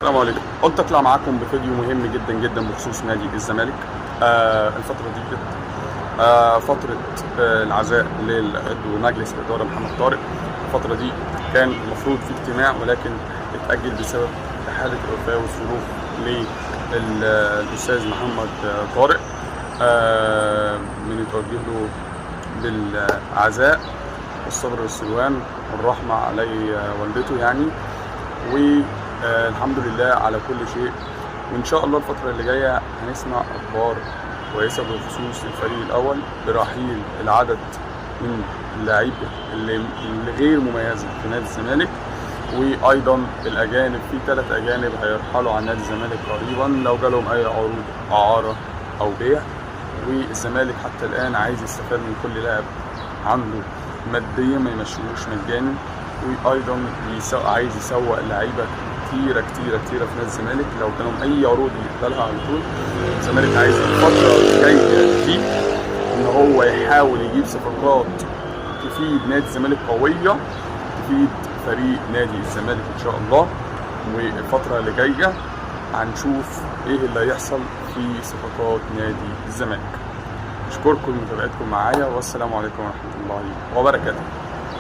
السلام عليكم. قلت اطلع معاكم بفيديو مهم جدا جدا بخصوص نادي الزمالك. الفترة دي كانت فترة العزاء لعضو مجلس الإدارة محمد طارق. الفترة دي كان المفروض في اجتماع ولكن اتأجل بسبب حالة الوفاة والظروف للأستاذ محمد طارق. بنتوجه له بالعزاء والصبر والسلوان والرحمة علي والدته يعني، والحمد لله على كل شيء. وإن شاء الله الفترة اللي جاية هنسمع أخبار كويسة بخصوص الفريق الأول برحيل العدد من اللعيبة اللي غير مميزة في نادي الزمالك، وأيضا الأجانب، في 3 أجانب هيرحلوا عن نادي الزمالك قريبا لو جالهم أي عروض إعارة أو بيع. والزمالك حتى الآن عايز يستفاد من كل لاعب عنده ماديا ما يمشيهوش مجاني، وايضا عايز يسوق لعيبه كتيره في نادي الزمالك لو كانوا اي عروض يقبلها على طول. الزمالك عايز الفتره الجايه دي ان هو يحاول يجيب صفقات تفيد نادي الزمالك قويه، تفيد فريق نادي الزمالك ان شاء الله. والفتره اللي جايه هنشوف ايه اللي هيحصل في صفقات نادي الزمالك. اشكركم لمتابعتكم معايا، والسلام عليكم ورحمه الله وبركاته.